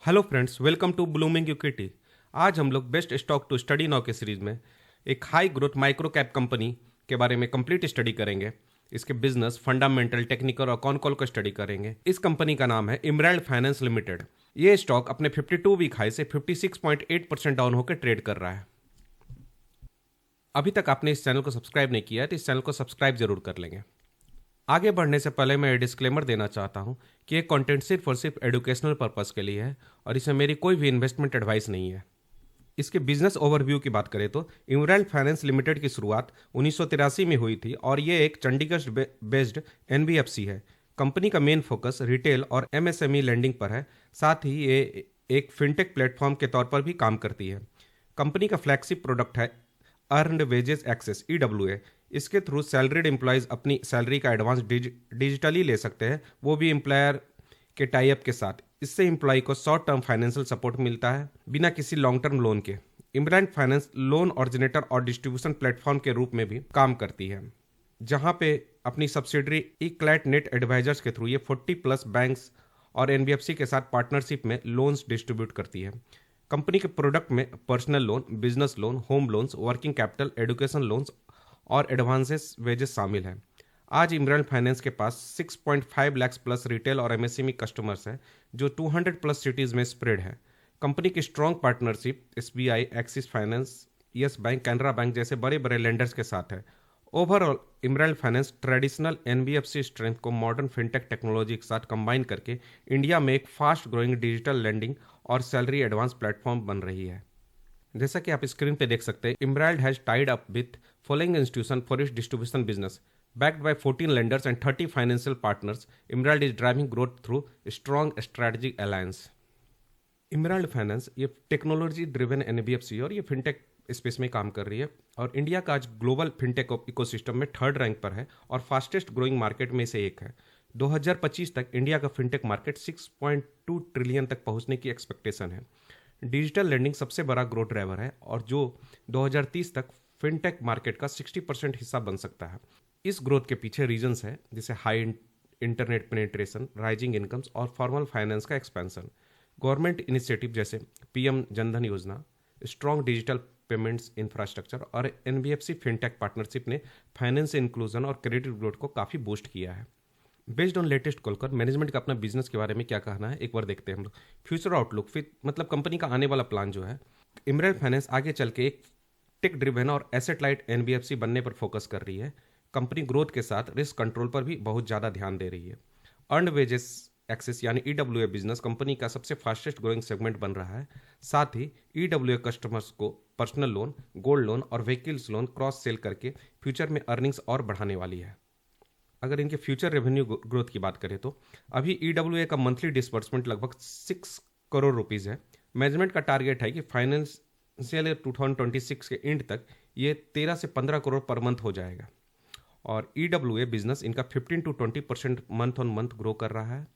Hello friends, welcome to blooming equity. आज हम लोग best stock to study now के सीरीज में एक high growth micro cap company के बारे में कंप्लीट स्टडी करेंगे। इसके बिजनेस फंडामेंटल, टेक्निकल और कौन कॉल को स्टडी करेंगे। इस कंपनी का नाम है इमराल्ड फाइनेंस लिमिटेड। ये स्टॉक अपने 52 वीक हाई से 56.8% डाउन होकर ट्रेड कर रहा है। अभी तक आपने इस चैनल को सब्सक्राइब नहीं किया है तो इस चैनल को सब्सक्राइब जरूर कर लेंगे। आगे बढ़ने से पहले मैं डिस्क्लेमर देना चाहता हूं कि ये कंटेंट सिर्फ और सिर्फ एजुकेशनल पर्पस के लिए है और इसमें मेरी कोई भी इन्वेस्टमेंट एडवाइस नहीं है। इसके बिजनेस ओवरव्यू की बात करें तो इमराल्ड फाइनेंस लिमिटेड की शुरुआत 1983 में हुई थी और ये एक चंडीगढ़ बेस्ड एनबीएफसी है। कंपनी का मेन फोकस रिटेल और एमएसएमई लैंडिंग पर है। साथ ही ये एक फिनटेक प्लेटफॉर्म के तौर पर भी काम करती है। कंपनी का फ्लैगशिप प्रोडक्ट है अर्नड वेजेस एक्सेस ईडब्ल्यूए। इसके थ्रू सैलरीड एम्प्लॉयज़ अपनी सैलरी का एडवांस डिजिटली ले सकते हैं, वो भी एम्प्लॉयर के टाई अप के साथ। इससे एम्प्लॉय को शॉर्ट टर्म फाइनेंशियल सपोर्ट मिलता है बिना किसी लॉन्ग टर्म लोन के। इमराल्ड फाइनेंस लोन ऑरिजिनेटर और डिस्ट्रीब्यूशन प्लेटफॉर्म के रूप में भी काम करती है, जहां पे अपनी सब्सिडरी इक्लैट नेट एडवाइजर्स के थ्रू ये 40+ बैंक्स और एनबीएफसी के साथ पार्टनरशिप में लोन्स डिस्ट्रीब्यूट करती है। कंपनी के प्रोडक्ट में personal loan, business loan, home loans, working capital, education loans और एडवांसेस वेजेस शामिल हैं। आज इमराल्ड फाइनेंस के पास 6.5 लाख प्लस रिटेल और एमएसएमई कस्टमर्स हैं जो 200+ सिटीज़ में स्प्रेड है। कंपनी की strong partnership SBI, axis finance, yes bank, Canara bank जैसे बड़े बड़े लेंडर्स के साथ है। Overall emerald finance traditional NBFC strength को मॉडर्न फिनटेक टेक्नोलॉजी के साथ कंबाइन करके इंडिया में एक फास्ट ग्रोइंग डिजिटल लैंडिंग और सैलरी एडवांस प्लेटफॉर्म बन रही है। जैसा कि आप स्क्रीन पे देख सकते हैं, emerald has tied up with following institution for its distribution business. Backed by 14 lenders and 30 financial partners, Emerald is driving growth through strong strategic alliance. Emerald finance ये टेक्नोलॉजी ड्रिवन एनबीएफसी और ये fintech space में काम कर रही है और India का आज ग्लोबल फिनटेक इकोसिस्टम में 3rd रैंक पर है और फास्टेस्ट ग्रोइंग मार्केट में से एक है। 2025 तक इंडिया का फिनटेक मार्केट 6.2 ट्रिलियन तक पहुंचने की एक्सपेक्टेशन है। डिजिटल लेंडिंग सबसे बड़ा ग्रोथ ड्राइवर है और जो 2030 तक फिनटेक मार्केट का 60% हिस्सा बन सकता है। इस ग्रोथ के पीछे रीजंस है जैसे high internet penetration, rising incomes और फॉर्मल फाइनेंस का एक्सपेंशन। गवर्नमेंट इनिशिएटिव जैसे पीएम जनधन योजना, स्ट्रॉन्ग डिजिटल पेमेंट्स इंफ्रास्ट्रक्चर और एनबीएफसी फिनटेक पार्टनरशिप ने फाइनेंस इंक्लूजन और क्रेडिट ग्रोथ को काफ़ी बूस्ट किया है। बेस्ड ऑन लेटेस्ट कॉलकर मैनेजमेंट का अपना बिजनेस के बारे में क्या कहना है एक बार देखते हैं हम लोग। फ्यूचर आउटलुक फिर मतलब कंपनी का आने वाला प्लान जो है, इमराल्ड फाइनेंस आगे चल के एक टेक ड्रिवन और एसेट लाइट एनबीएफसी बनने पर फोकस कर रही है। कंपनी ग्रोथ के साथ रिस्क कंट्रोल पर भी बहुत ज़्यादा ध्यान दे रही है। अर्नड वेजेस एक्सेस यानी ईडब्ल्यूए बिजनेस कंपनी का सबसे फास्टेस्ट ग्रोइंग सेगमेंट बन रहा है। साथ ही ईडब्ल्यूए कस्टमर्स को पर्सनल लोन, गोल्ड लोन और व्हीकल्स लोन क्रॉस सेल करके फ्यूचर में अर्निंग्स और बढ़ाने वाली है। अगर इनके फ्यूचर रेवेन्यू ग्रोथ की बात करें तो अभी ईडब्ल्यूए का मंथली डिसबर्समेंट लगभग 6 करोड़ रुपीज़ है। मैनेजमेंट का टारगेट है कि फाइनेंशियल ईयर 2026 के एंड तक ये 13 से 15 करोड़ पर मंथ हो जाएगा और ईडब्ल्यूए बिजनेस इनका 15 to 20% month on month grow कर रहा है।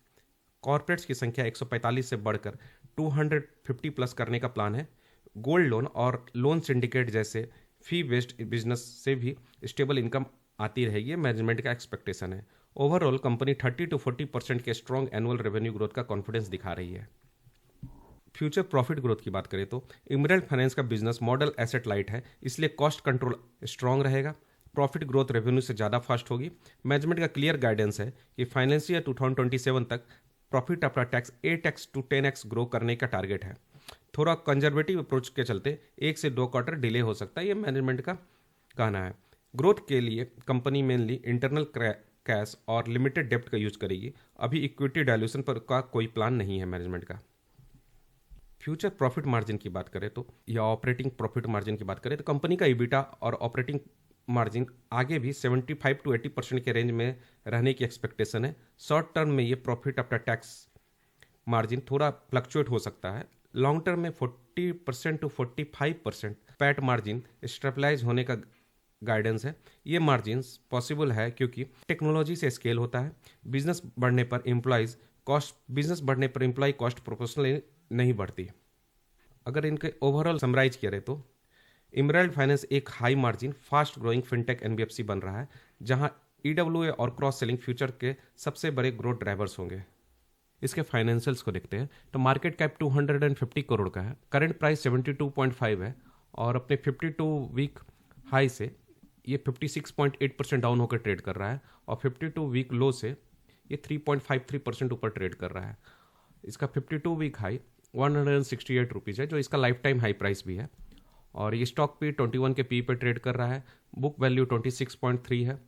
कॉर्पोरेट्स की संख्या 145 से बढ़कर 250+ करने का प्लान है। गोल्ड लोन और लोन सिंडिकेट जैसे फी बेस्ड बिजनेस से भी स्टेबल इनकम आती रहेगी, मैनेजमेंट का एक्सपेक्टेशन है। ओवरऑल कंपनी 30 to 40% के स्ट्रॉन्ग एनुअल रेवेन्यू ग्रोथ का कॉन्फिडेंस दिखा रही है। फ्यूचर प्रॉफिट ग्रोथ की बात करें तो इमराल्ड फाइनेंस का बिजनेस मॉडल एसेट लाइट है, इसलिए कॉस्ट कंट्रोल स्ट्रॉन्ग रहेगा। प्रॉफिट ग्रोथ रेवेन्यू से ज़्यादा फास्ट होगी। मैनेजमेंट का क्लियर गाइडेंस है कि फाइनेंशियल ईयर 2027 तक profit after tax 8x to 10x grow करने का टारगेट है। थोड़ा कंजर्वेटिव अप्रोच के चलते 1 से 2 क्वार्टर डिले हो सकता है, ये मैनेजमेंट का कहना है। ग्रोथ के लिए कंपनी मेनली इंटरनल कैश और लिमिटेड डेप्ट का यूज करेगी। अभी इक्विटी डायल्यूशन पर का कोई प्लान नहीं है मैनेजमेंट का। फ्यूचर प्रॉफिट मार्जिन की बात करें तो या ऑपरेटिंग प्रॉफिट मार्जिन की बात करें तो कंपनी का ईबिटा और ऑपरेटिंग मार्जिन आगे भी 75 to 80% के रेंज में रहने की एक्सपेक्टेशन है। शॉर्ट टर्म में ये प्रॉफिट आफ्टर टैक्स मार्जिन थोड़ा फ्लक्चुएट हो सकता है। लॉन्ग टर्म में 40% to 45% पैट मार्जिन स्टेबलाइज होने का गाइडेंस है। ये मार्जिन पॉसिबल है क्योंकि टेक्नोलॉजी से स्केल होता है। बिजनेस बढ़ने पर एम्प्लॉय कॉस्ट प्रोपोर्शनली नहीं बढ़ती। अगर इनके ओवरऑल समराइज करें तो इमराल्ड फाइनेंस एक high margin fast growing fintech NBFC बन रहा है, जहां ईडब्ल्यूए और क्रॉस सेलिंग फ्यूचर के सबसे बड़े ग्रोथ ड्राइवर्स होंगे। इसके फाइनेंशियल्स को देखते हैं तो मार्केट कैप 250 करोड़ का है, करंट प्राइस 72.5 है और अपने 52 वीक हाई से ये 56.8% डाउन होकर ट्रेड कर रहा है और 52 वीक लो से ये 3.53% ऊपर ट्रेड कर रहा है। इसका 52 वीक हाई 168 रुपीज़ है, जो इसका लाइफ टाइम हाई प्राइस भी है और ये स्टॉक भी 21 के पी पे ट्रेड कर रहा है। बुक वैल्यू 26.3 है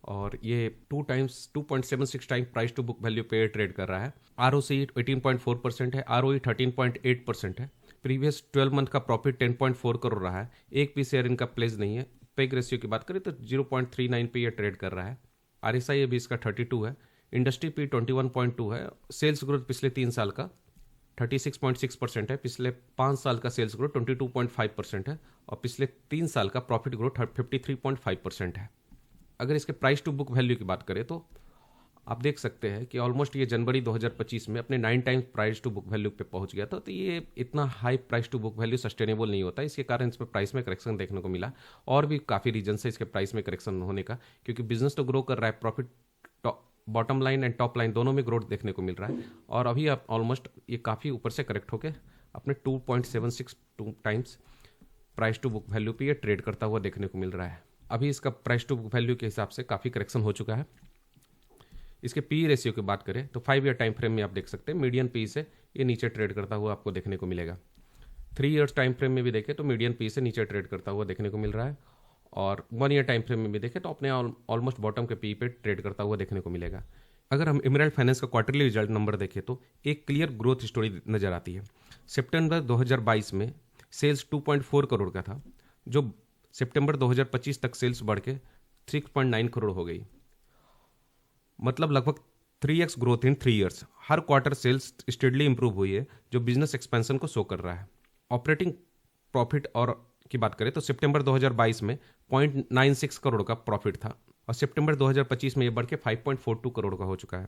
और ये 2.76 time price to book value पे ट्रेड कर रहा है। ROC 18.4% है, ROE 13.8% है। प्रीवियस 12 मंथ का प्रॉफिट 10.4 करोड़ रहा है। एक भी शेयर इनका प्लेस नहीं है। पेग रेशियो की बात करें तो 0.39 पे ये ट्रेड कर रहा है। RSI अभी इसका 32 है। इंडस्ट्री पी 21.2 है। सेल्स ग्रोथ पिछले 3 साल का 36.6% है। पिछले 5 साल का सेल्स ग्रोथ 22.5% है और पिछले 3 साल का प्रॉफिट ग्रोथ 53.5% है। अगर इसके प्राइस टू बुक वैल्यू की बात करें तो आप देख सकते हैं कि ऑलमोस्ट ये जनवरी 2025 में अपने 9 times price to book value पे पहुंच गया था। तो ये इतना high price to book value sustainable नहीं होता, इसके कारण इस पर प्राइस में करेक्शन देखने को मिला। और भी काफ़ी रीजन है इसके प्राइस में करेक्शन होने का, क्योंकि बिजनेस तो ग्रो कर रहा है, profit bottom line and top line दोनों में ग्रोथ देखने को मिल रहा है और अभी आप ऑलमोस्ट ये काफ़ी ऊपर से करेक्ट होकर अपने 2.76 times price to book value पे ये ट्रेड करता हुआ देखने को मिल रहा है। अभी इसका प्राइस टू बुक वैल्यू के हिसाब से काफ़ी करेक्शन हो चुका है। इसके पी रेशियो की बात करें तो 5 ईयर टाइम फ्रेम में आप देख सकते हैं मीडियन पी से ये नीचे ट्रेड करता हुआ आपको देखने को मिलेगा। 3 ईयर्स टाइम फ्रेम में भी देखें तो मीडियन पी से नीचे ट्रेड करता हुआ देखने को मिल रहा है और 1 ईयर टाइम फ्रेम में भी देखें तो अपने ऑलमोस्ट बॉटम के पी पे ट्रेड करता हुआ देखने को मिलेगा। अगर हम इमराल्ड फाइनेंस का क्वार्टरली रिजल्ट नंबर देखें तो एक क्लियर ग्रोथ स्टोरी नजर आती है। सितंबर 2022 में सेल्स 2.4 करोड़ का था, जो सितंबर 2025 तक सेल्स बढ़ के 6.9 करोड़ हो गई, मतलब लगभग 3x ग्रोथ इन 3 ईयर्स। हर क्वार्टर सेल्स स्टेडली इंप्रूव हुई है, जो बिजनेस एक्सपेंशन को शो कर रहा है। ऑपरेटिंग प्रॉफिट और की बात करें तो सितंबर 2022 में 0.96 करोड़ का प्रॉफिट था और सितंबर 2025 में ये बढ़ के 5.42 करोड़ का हो चुका है,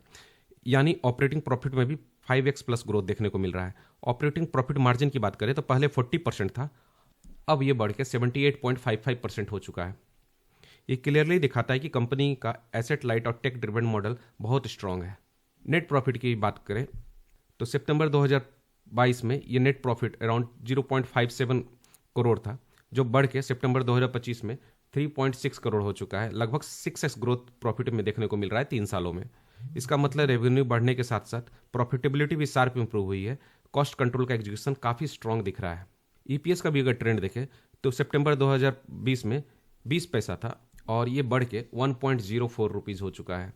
यानी ऑपरेटिंग प्रॉफिट में भी 5x प्लस ग्रोथ देखने को मिल रहा है। ऑपरेटिंग प्रॉफिट मार्जिन की बात करें तो पहले 40% था, अब ये बढ़ के 78.55% हो चुका है। ये क्लियरली दिखाता है कि कंपनी का एसेट लाइट और टेक ड्रिवन मॉडल बहुत स्ट्रांग है। नेट प्रॉफिट की बात करें तो सितंबर 2022 में ये नेट प्रॉफिट अराउंड 0.57 करोड़ था, जो बढ़ के सितंबर 2025 में 3.6 करोड़ हो चुका है। लगभग 6x ग्रोथ प्रॉफिट में देखने को मिल रहा है 3 सालों में। इसका मतलब रेवेन्यू बढ़ने के साथ साथ प्रॉफिटेबिलिटी भी शार्प इंप्रूव हुई है। कॉस्ट कंट्रोल का एग्जीक्यूशन काफ़ी स्ट्रांग दिख रहा है। ईपीएस का भी अगर ट्रेंड देखें तो सितंबर 2020 में 20 पैसा था और ये बढ़ के 1.04 रुपीज़ हो चुका है।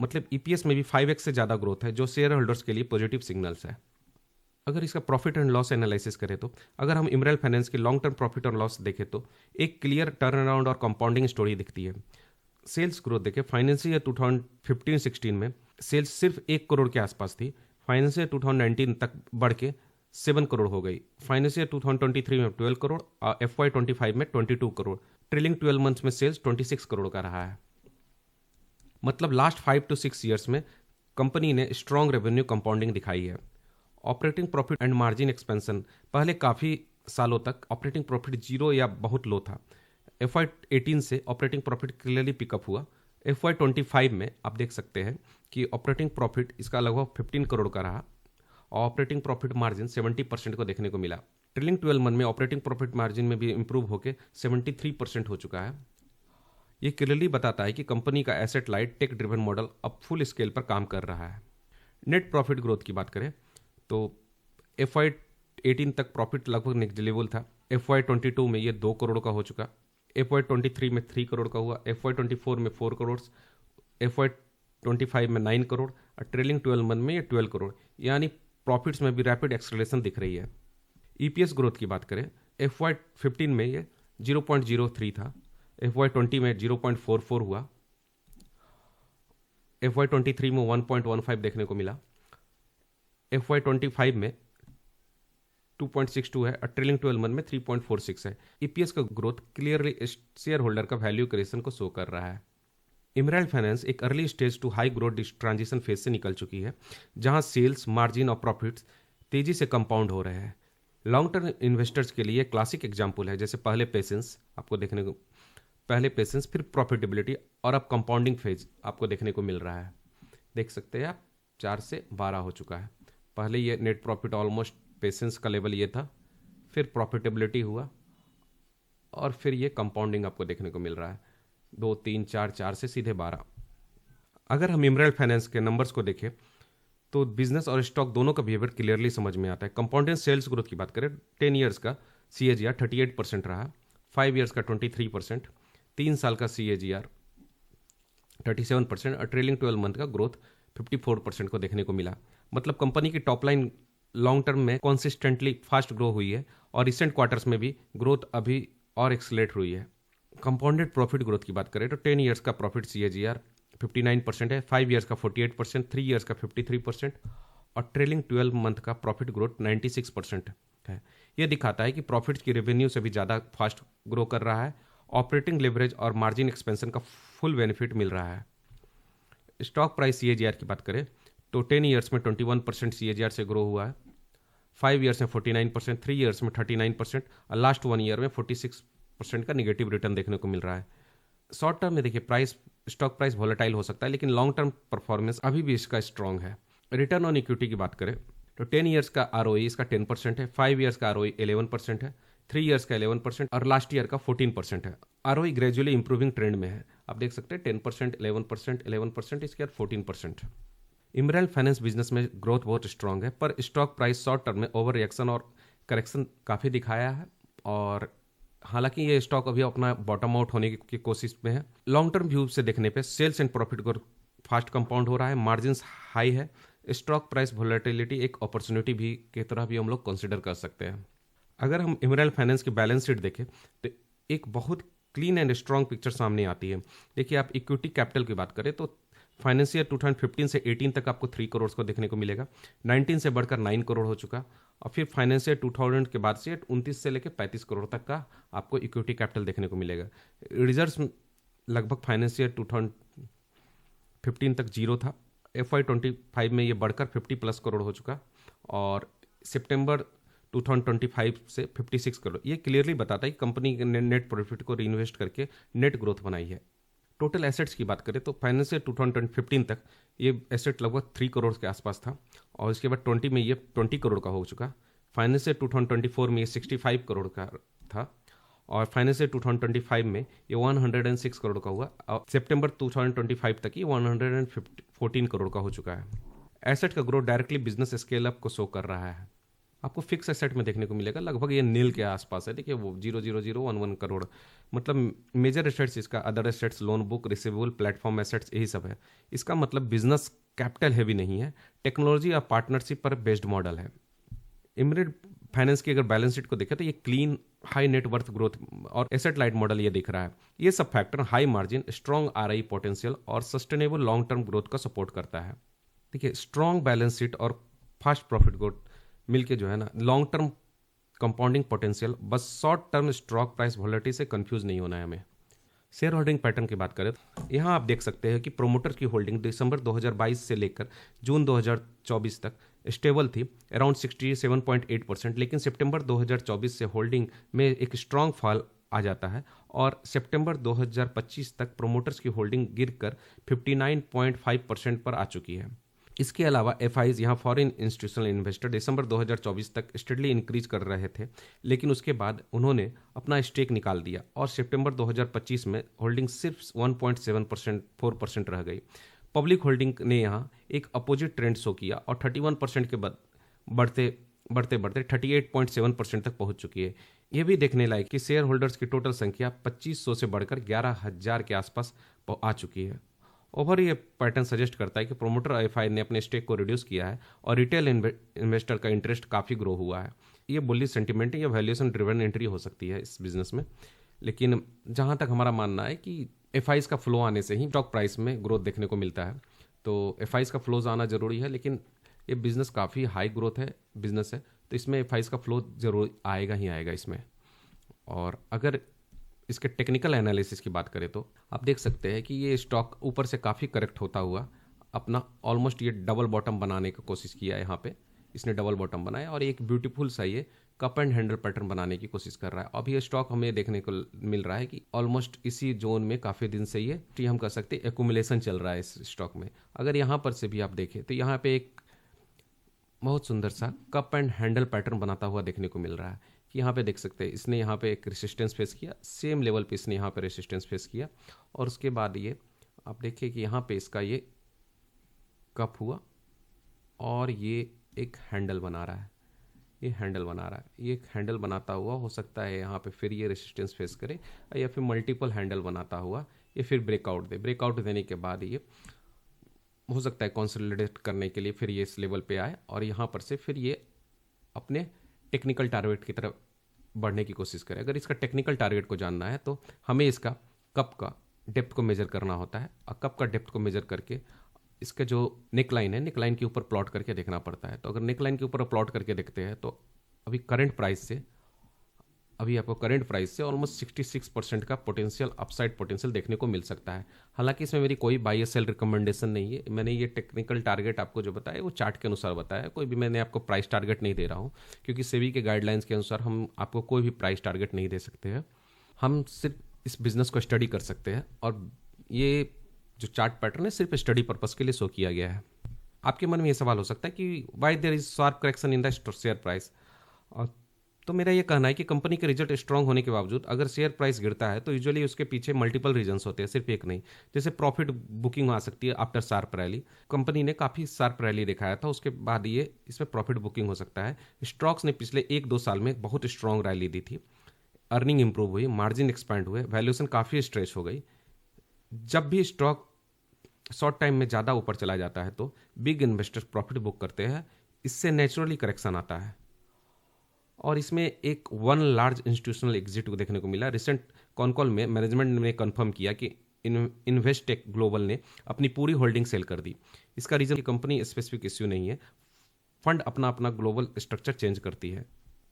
मतलब ईपीएस में भी 5x से ज़्यादा ग्रोथ है, जो शेयर होल्डर्स के लिए पॉजिटिव सिग्नल्स है। अगर इसका प्रॉफिट एंड लॉस एनालिसिस करें तो अगर हम इमराल्ड फाइनेंस की लॉन्ग टर्म प्रॉफिट और लॉस देखें तो एक क्लियर टर्न अराउंड और कंपाउंडिंग स्टोरी दिखती है। सेल्स ग्रोथ देखें, फाइनेंशियल ईयर 2015-16 में सेल्स सिर्फ 1 करोड़ के आसपास थी, फाइनेंशियल ईयर 2019 तक बढ़ के 7 करोड़ हो गई। फाइनेंशियल ईयर 2023 में 12 करोड़ और FY25 में 22 करोड़। ट्रेलिंग 12 मंथ्स में सेल्स 26 करोड़ का रहा है। मतलब लास्ट 5 to 6 ईयर्स में कंपनी ने स्ट्रॉन्ग रेवेन्यू कंपाउंडिंग दिखाई है। Operating profit and margin expansion, पहले काफ़ी सालों तक ऑपरेटिंग प्रॉफिट जीरो या बहुत लो था। FY18 से ऑपरेटिंग प्रॉफिट क्लियरली पिकअप हुआ। FY25 में आप देख सकते हैं कि ऑपरेटिंग प्रॉफिट इसका लगभग 15 करोड़ का रहा और ऑपरेटिंग प्रॉफिट मार्जिन 70% को देखने को मिला। ट्रेलिंग 12 मंथ में ऑपरेटिंग प्रॉफिट मार्जिन में भी इंप्रूव होकर 73% हो चुका है। ये क्लियरली बताता है कि कंपनी का asset light tech driven model अब फुल स्केल पर काम कर रहा है। नेट प्रॉफिट ग्रोथ की बात करें तो FY18 तक प्रॉफिट लगभग नेग्लिजिबल था। FY22 में ये 2 करोड़ का हो चुका, FY23 में 3 करोड़ का हुआ, FY24 में 4 करोड़, FY25 में 9 करोड़ और ट्रेलिंग 12 मंथ में ये 12 करोड़, यानी प्रॉफिट्स में भी रैपिड एक्सेलरेशन दिख रही है। ईपीएस ग्रोथ की बात करें, FY15 में ये 0.03 था, FY20 में 0.44 हुआ, FY23 में 1.15 देखने को मिला, FY25 में 2.62 है और ट्रेलिंग 12 मंथ में 3.46 है। ईपीएस का ग्रोथ क्लियरली शेयर होल्डर का वैल्यू क्रिएशन को शो कर रहा है। इमराल्ड फाइनेंस एक early stage to high growth transition phase से निकल चुकी है, जहां सेल्स, मार्जिन और प्रॉफिट्स तेजी से कंपाउंड हो रहे हैं। लॉन्ग टर्म इन्वेस्टर्स के लिए क्लासिक एग्जाम्पल है, जैसे पहले पेशेंस, फिर प्रॉफिटेबिलिटी और अब कंपाउंडिंग फेज आपको देखने को मिल रहा है। देख सकते हैं आप 4 से 12 हो चुका है। पहले ये नेट प्रॉफिट ऑलमोस्ट पेशेंस का लेवल ये था, फिर प्रॉफिटेबिलिटी हुआ और फिर ये कंपाउंडिंग आपको देखने को मिल रहा है 2, 3, 4, 4 से सीधे 12। अगर हम इमरान फाइनेंस के नंबर्स को देखें तो बिजनेस और स्टॉक दोनों का बिहेवियर क्लियरली समझ में आता है। कंपाउंडेड सेल्स ग्रोथ की बात करें 10 ईयर्स का CAGR 38% रहा, 5 ईयर्स का 23%, 3 साल का CAGR 37% और ट्रेलिंग 12 मंथ का ग्रोथ 54% को देखने को मिला। मतलब कंपनी की टॉप लाइन लॉन्ग टर्म में कॉन्सिस्टेंटली फास्ट ग्रो हुई है और रिसेंट क्वार्टर्स में भी ग्रोथ अभी और एक्सलेट हुई है। कंपाउंडेड प्रॉफिट ग्रोथ की बात करें तो 10 ईयर्स का प्रॉफिट CAGR 59% है, 5 ईयर्स का 48%, 3 ईयर्स का 53% और ट्रेलिंग 12 मंथ का प्रॉफिट ग्रोथ 96% है। यह दिखाता है कि प्रॉफिट्स की रेवेन्यू से भी ज़्यादा फास्ट ग्रो कर रहा है। ऑपरेटिंग लेवरेज और मार्जिन एक्सपेंशन का फुल बेनिफिट मिल रहा है। स्टॉक प्राइस CAGR की बात करें तो 10 ईयर्स में 21% CAGR से ग्रो हुआ है, 5 ईयर्स में 49%, 3 ईयर्स में 39% और लास्ट 1 ईयर में 46% का निगेटिव रिटर्न देखने को मिल रहा है। शॉर्ट टर्म में देखिए स्टॉक प्राइस वॉलेटाइल हो सकता है, लेकिन लॉन्ग टर्म परफॉर्मेंस अभी भी इसका स्ट्रांग है। रिटर्न ऑन इक्विटी की बात करें तो 10 ईयर्स का ROE इसका 10% है, 5 ईयर्स का ROE 11% है, 3 ईयर्स का 11% और लास्ट ईयर का 14% है। ROE ग्रेजुअली इंप्रूविंग ट्रेंड में है, आप देख सकते हैं 10%, 11%, 11%, इसके बाद 14%। इमरान फाइनेंस बिजनेस में ग्रोथ बहुत स्ट्रांग है, पर स्टॉक प्राइस शॉर्ट टर्म में ओवर रिएक्शन और करेक्शन काफ़ी दिखाया है और हालांकि ये स्टॉक अभी अपना बॉटम आउट होने की कोशिश में है। लॉन्ग टर्म व्यू से देखने पे sales and profit growth fast compound हो रहा है, मार्जिन्स हाई है, स्टॉक प्राइस वोलेटिलिटी एक अपॉर्चुनिटी भी की तरह भी हम लोग कंसिडर कर सकते हैं। अगर हम इमरान फाइनेंस की बैलेंस शीट देखें तो एक बहुत क्लीन एंड स्ट्रांग पिक्चर सामने आती है। देखिए आप इक्विटी कैपिटल की बात करें तो फाइनेंशियल 2015 से 18 तक आपको 3 करोड़ को देखने को मिलेगा, 19 से बढ़कर 9 करोड़ हो चुका और फिर फाइनेंशियल 2000 के बाद से 29 से लेकर 35 करोड़ तक का आपको इक्विटी कैपिटल देखने को मिलेगा। रिजर्व्स लगभग फाइनेंशियल 2015 तक जीरो था, FY25 में ये बढ़कर 50+ करोड़ हो चुका और सितंबर 2025 से 56 करोड़। ये क्लियरली बताता है कि कंपनी ने नेट प्रॉफिट को रीइन्वेस्ट करके नेट ग्रोथ बनाई है। टोटल एसेट्स की बात करें तो फाइनेंशियल 2015 तक ये एसेट लगभग 3 करोड़ के आसपास था और इसके बाद 20 में ये 20 करोड़ का हो चुका। फाइनेंशियल 2024 में ये 65 करोड़ का था और फाइनेंशियल 2025 में ये 106 करोड़ का हुआ और सितंबर 2025 तक ये 114 करोड़ का हो चुका है। एसेट का growth directly business scale up को शो कर रहा है। आपको फिक्स एसेट में देखने को मिलेगा लगभग ये नील के आसपास है। देखिए वो 00011 करोड़, मतलब मेजर एसेट्स इसका other assets, loan book, receivable, platform assets, यही सब है। इसका मतलब बिजनेस कैपिटल हैवी नहीं है, टेक्नोलॉजी और पार्टनरशिप पर बेस्ड मॉडल है। इमरान फाइनेंस की अगर बैलेंस शीट को देखें तो ये क्लीन हाई नेटवर्थ ग्रोथ और एसेट लाइट मॉडल ये दिख रहा है। ये सब factor high margin, strong ROI potential और सस्टेनेबल लॉन्ग टर्म ग्रोथ का सपोर्ट करता है। देखिए स्ट्रॉन्ग बैलेंस शीट और फास्ट प्रॉफिट ग्रोथ मिलके जो है ना लॉन्ग टर्म कंपाउंडिंग पोटेंशियल, बस short term stock price volatility से कंफ्यूज नहीं होना है हमें। शेयर होल्डिंग पैटर्न की बात करें तो यहाँ आप देख सकते हैं कि प्रोमोटर की होल्डिंग दिसंबर 2022 से लेकर जून 2024 तक स्टेबल थी अराउंड 67.8%, लेकिन सितंबर 2024 से होल्डिंग में एक स्ट्रांग फॉल आ जाता है और सितंबर 2025 तक प्रोमोटर्स की होल्डिंग गिरकर 59.5% पर आ चुकी है। इसके अलावा FIs यहाँ फॉरेन इंस्टीट्यूशनल इन्वेस्टर दिसंबर 2024 तक स्टेडली इंक्रीज कर रहे थे, लेकिन उसके बाद उन्होंने अपना स्टेक निकाल दिया और सितंबर 2025 में होल्डिंग सिर्फ 1.7% रह गई। पब्लिक होल्डिंग ने यहाँ एक अपोजिट ट्रेंड शो किया और 31% के बाद बढ़ते 38.7% तक पहुंच चुकी है। यह भी देखने लायक कि शेयर होल्डर्स की टोटल संख्या 2500 से बढ़कर 11,000 के आसपास आ चुकी है। ओवर ये पैटर्न सजेस्ट करता है कि प्रोमोटर FI ने अपने स्टेक को रिड्यूस किया है और रिटेल इन्वेस्टर का इंटरेस्ट काफ़ी ग्रो हुआ है। ये बुलिश सेंटिमेंट या वैल्यूएशन ड्रिवन एंट्री हो सकती है इस बिजनेस में, लेकिन जहाँ तक हमारा मानना है कि FIs का फ्लो आने से ही स्टॉक प्राइस में ग्रोथ देखने को मिलता है। तो FIs का फ्लोज आना जरूरी है, लेकिन ये बिजनेस काफ़ी हाई ग्रोथ है बिजनेस है, तो इसमें FIs का फ्लो जरूर आएगा ही आएगा इसमें। और अगर इसके टेक्निकल एनालिसिस की बात करें तो आप देख सकते हैं कि ये स्टॉक ऊपर से काफ़ी करेक्ट होता हुआ अपना ऑलमोस्ट ये डबल बॉटम बनाने की कोशिश किया है। यहाँ पे इसने डबल बॉटम बनाया और एक ब्यूटीफुल सा ये कप एंड हैंडल पैटर्न बनाने की कोशिश कर रहा है। अब ये स्टॉक हमें देखने को मिल रहा है कि ऑलमोस्ट इसी जोन में काफ़ी दिन से ये हम कह सकते हैं एक्यूमुलेशन चल रहा है इस स्टॉक में। अगर यहाँ पर से भी आप देखें तो यहाँ पे एक बहुत सुंदर सा कप एंड हैंडल पैटर्न बनाता हुआ देखने को मिल रहा है कि यहाँ पे देख सकते हैं इसने यहाँ पे एक रेसिस्टेंस फेस किया, सेम लेवल पे इसने यहाँ पे रेसिस्टेंस फेस किया और उसके बाद ये आप देखिए कि यहाँ पे इसका ये कप हुआ और ये एक हैंडल बना रहा है, ये हैंडल बना रहा है। ये एक हैंडल बनाता हुआ हो सकता है यहाँ पे फिर ये रेसिस्टेंस फेस करे या फिर मल्टीपल हैंडल बनाता हुआ ये फिर ब्रेकआउट दे। ब्रेकआउट देने के बाद ये हो सकता है कंसोलिडेट करने के लिए फिर ये इस लेवल पे आए और यहाँ पर से फिर ये अपने टेक्निकल टारगेट की तरफ बढ़ने की कोशिश करे। अगर इसका टेक्निकल टारगेट को जानना है तो हमें इसका कप का डेप्थ को मेजर करना होता है और कप का डेप्थ को मेजर करके इसका जो नेक लाइन है, नेक लाइन के ऊपर प्लॉट करके देखना पड़ता है। तो अगर नेक लाइन के ऊपर प्लॉट करके देखते हैं तो अभी आपको करंट प्राइस से ऑलमोस्ट 66% का पोटेंशियल अपसाइड पोटेंशियल देखने को मिल सकता है। हालांकि इसमें मेरी कोई बाय सेल रिकमेंडेशन नहीं है। मैंने ये टेक्निकल टारगेट आपको जो बताया वो चार्ट के अनुसार बताया, कोई भी मैंने आपको प्राइस टारगेट नहीं दे रहा हूँ क्योंकि सेबी के गाइडलाइंस के अनुसार हम आपको कोई भी प्राइस टारगेट नहीं दे सकते हैं। हम सिर्फ इस बिजनेस को स्टडी कर सकते हैं और ये जो चार्ट पैटर्न है सिर्फ स्टडी पर्पस के लिए शो किया गया है। आपके मन में ये सवाल हो सकता है कि why there is sharp correction in the share price. तो मेरा ये कहना है कि कंपनी के रिजल्ट स्ट्रांग होने के बावजूद अगर शेयर प्राइस गिरता है तो यूजुअली उसके पीछे मल्टीपल रीजंस होते हैं, सिर्फ एक नहीं। जैसे प्रॉफिट बुकिंग आ सकती है आफ्टर शार्प रैली। कंपनी ने काफ़ी शार्प रैली दिखाया था, उसके बाद ये इसमें प्रॉफिट बुकिंग हो सकता है। स्टॉक्स ने पिछले 1-2 साल में बहुत स्ट्रांग रैली दी थी, अर्निंग इंप्रूव हुई, मार्जिन एक्सपैंड हुए, वैल्यूएशन काफ़ी स्ट्रेच हो गई। जब भी स्टॉक शॉर्ट टाइम में ज़्यादा ऊपर चला जाता है तो बिग इन्वेस्टर्स प्रॉफिट बुक करते हैं, इससे नेचुरली करेक्शन आता है और इसमें एक वन लार्ज इंस्टीट्यूशनल एग्जिट देखने को मिला। रिसेंट कॉल में मैनेजमेंट ने कंफर्म किया कि इन्वेस्टेक ग्लोबल ने अपनी पूरी होल्डिंग सेल कर दी। इसका रीजन कि कंपनी स्पेसिफिक इश्यू नहीं है, फंड अपना अपना ग्लोबल स्ट्रक्चर चेंज करती है।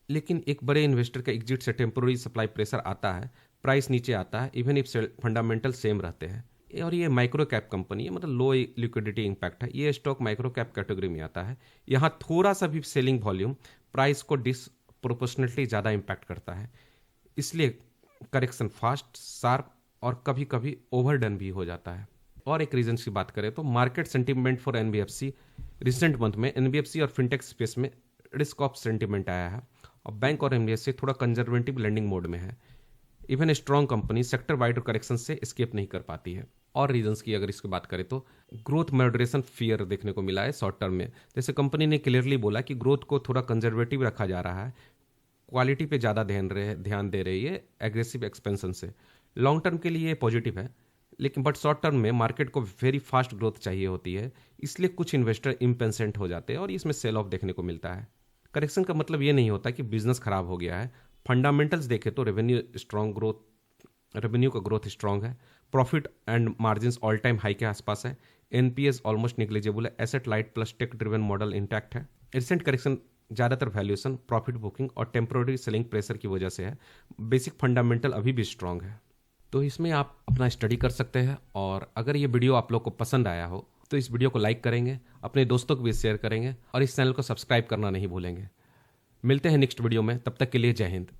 लेकिन एक बड़े इन्वेस्टर का एग्जिट से टेम्पोररी सप्लाई प्रेशर आता है, प्राइस नीचे आता है, इवन इफ फंडामेंटल सेम रहते हैं। और ये माइक्रो कैप कंपनी है, मतलब लो लिक्विडिटी इंपैक्ट है। ये स्टॉक माइक्रो कैप कैटेगरी में आता है। यहाँ थोड़ा सा भी सेलिंग वॉल्यूम प्राइस को डिसप्रोपोर्शनेटली ज़्यादा इंपैक्ट करता है, इसलिए करेक्शन फास्ट, शार्प और कभी कभी ओवरडन भी हो जाता है। और एक रीजन की बात करें तो market sentiment for NBFC recent month में एनबीएफसी और फिनटेक स्पेस में रिस्क ऑफ सेंटीमेंट आया है और बैंक और एनबीएफसी थोड़ा कंजर्वेटिव लेंडिंग मोड में है। Even strong company sector wide correction से एस्केप नहीं कर पाती है। और रीजंस की अगर इसकी बात करें तो ग्रोथ मॉडरेशन फियर देखने को मिला है शॉर्ट टर्म में। जैसे कंपनी ने क्लियरली बोला कि ग्रोथ को थोड़ा कंजर्वेटिव रखा जा रहा है, क्वालिटी पे ज़्यादा ध्यान दे रही है एग्रेसिव एक्सपेंशन से। लॉन्ग टर्म के लिए पॉजिटिव है, लेकिन बट शॉर्ट टर्म में मार्केट को वेरी फास्ट ग्रोथ चाहिए होती है, इसलिए कुछ इन्वेस्टर इम्पेशेंट हो जाते हैं और इसमें सेल ऑफ देखने को मिलता है। करेक्शन का मतलब ये नहीं होता कि बिजनेस खराब हो गया है। फंडामेंटल्स देखें तो रेवेन्यू का ग्रोथ स्ट्रांग है, profit and margins all time high के आसपास है, एनपीएस ऑलमोस्ट नेग्लिजिबल है, asset light plus tech driven model intact है। रिसेंट करेक्शन ज़्यादातर वैल्यूएशन, प्रॉफिट बुकिंग और टेम्पोररी सेलिंग प्रेशर की वजह से है। बेसिक फंडामेंटल अभी भी स्ट्रांग है। तो इसमें आप अपना स्टडी कर सकते हैं। और अगर ये वीडियो आप लोग को पसंद आया हो तो इस वीडियो को लाइक करेंगे, अपने दोस्तों को भी शेयर करेंगे और इस चैनल को सब्सक्राइब करना नहीं भूलेंगे। मिलते हैं नेक्स्ट वीडियो में, तब तक के लिए जय हिंद।